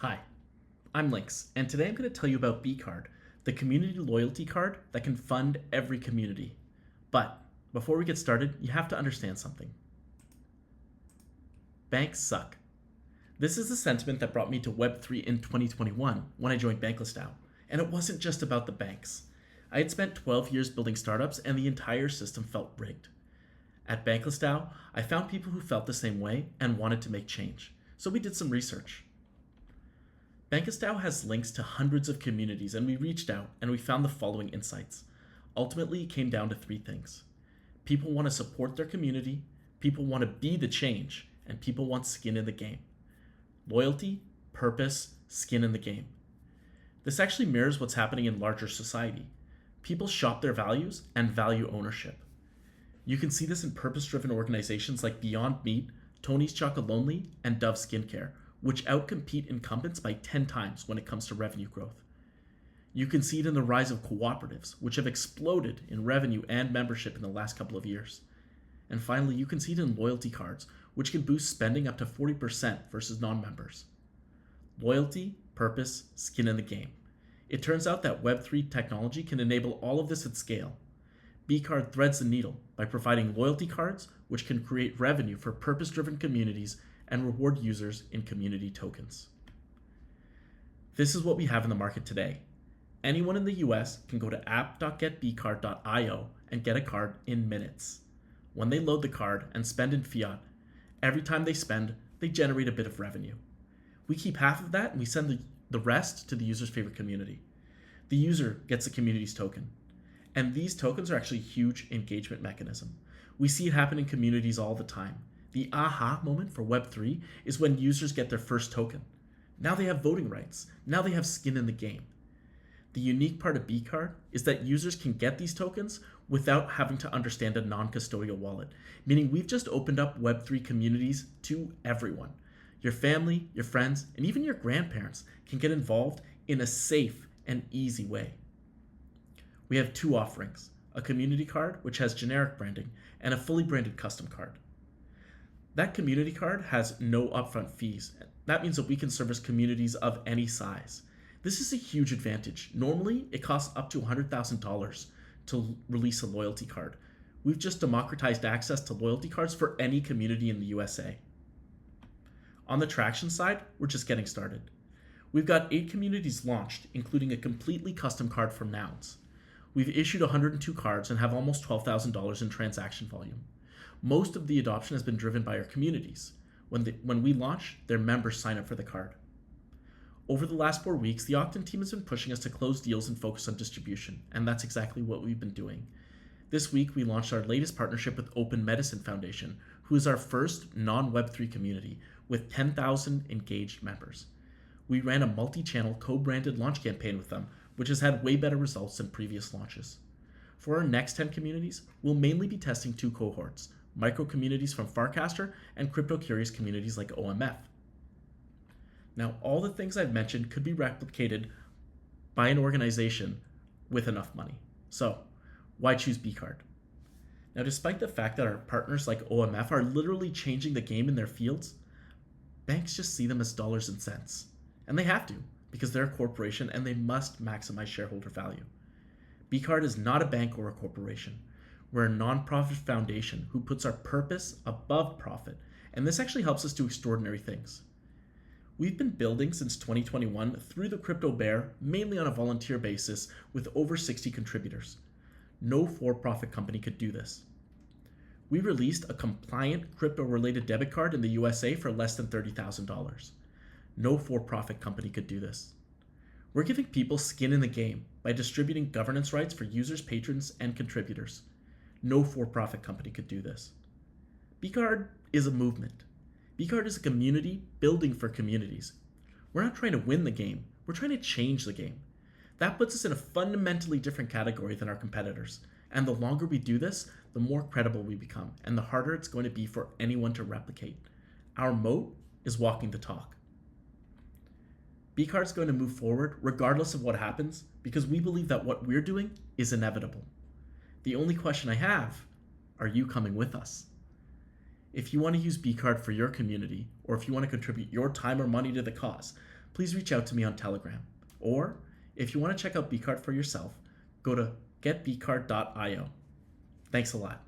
Hi, I'm Lynx, and today I'm going to tell you about BCard, the community loyalty card that can fund every community. But before we get started, you have to understand something. Banks suck. This is the sentiment that brought me to Web3 in 2021 when I joined Bankless. And it wasn't just about the banks. I had spent 12 years building startups and the entire system felt rigged. At Bankless, I found people who felt the same way and wanted to make change. So we did some research. Bankless has links to hundreds of communities, and we reached out and we found the following insights. Ultimately, it came down to three things. People want to support their community, people want to be the change, and people want skin in the game. Loyalty, purpose, skin in the game. This actually mirrors what's happening in larger society. People shop their values and value ownership. You can see this in purpose-driven organizations like Beyond Meat, Tony's Chocolonely, and Dove Skincare, which outcompete incumbents by 10 times when it comes to revenue growth. You can see it in the rise of cooperatives, which have exploded in revenue and membership in the last couple of years. And finally, you can see it in loyalty cards, which can boost spending up to 40% versus non-members. Loyalty, purpose, skin in the game. It turns out that Web3 technology can enable all of this at scale. BCard threads the needle by providing loyalty cards, which can create revenue for purpose-driven communities and reward users in community tokens. This is what we have in the market today. Anyone in the US can go to app.getbcard.io and get a card in minutes. When they load the card and spend in fiat, every time they spend, they generate a bit of revenue. We keep half of that and we send the rest to the user's favorite community. The user gets the community's token. And these tokens are actually a huge engagement mechanism. We see it happen in communities all the time. The aha moment for Web3 is when users get their first token. Now they have voting rights. Now they have skin in the game. The unique part of BCard is that users can get these tokens without having to understand a non-custodial wallet, meaning we've just opened up Web3 communities to everyone. Your family, your friends, and even your grandparents can get involved in a safe and easy way. We have two offerings, a community card, which has generic branding, and a fully branded custom card. That community card has no upfront fees. That means that we can service communities of any size. This is a huge advantage. Normally, it costs up to $100,000 to release a loyalty card. We've just democratized access to loyalty cards for any community in the USA. On the traction side, we're just getting started. We've got 8 communities launched, including a completely custom card for nouns. We've issued 102 cards and have almost $12,000 in transaction volume. Most of the adoption has been driven by our communities. When we launch, their members sign up for the card. Over the last 4 weeks, the Octant team has been pushing us to close deals and focus on distribution, and that's exactly what we've been doing. This week, we launched our latest partnership with Open Medicine Foundation, who is our first non-Web3 community with 10,000 engaged members. We ran a multi-channel co-branded launch campaign with them, which has had way better results than previous launches. For our next 10 communities, we'll mainly be testing 2 cohorts, micro communities from Farcaster and crypto-curious communities like OMF. Now, all the things I've mentioned could be replicated by an organization with enough money. So, why choose BCard? Now, despite the fact that our partners like OMF are literally changing the game in their fields, banks just see them as dollars and cents. And they have to, because they're a corporation and they must maximize shareholder value. BCard is not a bank or a corporation. We're a nonprofit foundation who puts our purpose above profit, and this actually helps us do extraordinary things. We've been building since 2021 through the crypto bear, mainly on a volunteer basis, with over 60 contributors. No for-profit company could do this. We released a compliant crypto-related debit card in the USA for less than $30,000. No for-profit company could do this. We're giving people skin in the game by distributing governance rights for users, patrons, and contributors. No for-profit company could do this. BCard is a movement. BCard is a community building for communities. We're not trying to win the game, we're trying to change the game. That puts us in a fundamentally different category than our competitors. And the longer we do this, the more credible we become, and the harder it's going to be for anyone to replicate. Our moat is walking the talk. BCard's going to move forward regardless of what happens because we believe that what we're doing is inevitable. The only question I have, are you coming with us? If you want to use BCard for your community, or if you want to contribute your time or money to the cause, please reach out to me on Telegram. Or, if you want to check out BCard for yourself, go to getbcard.io. Thanks a lot.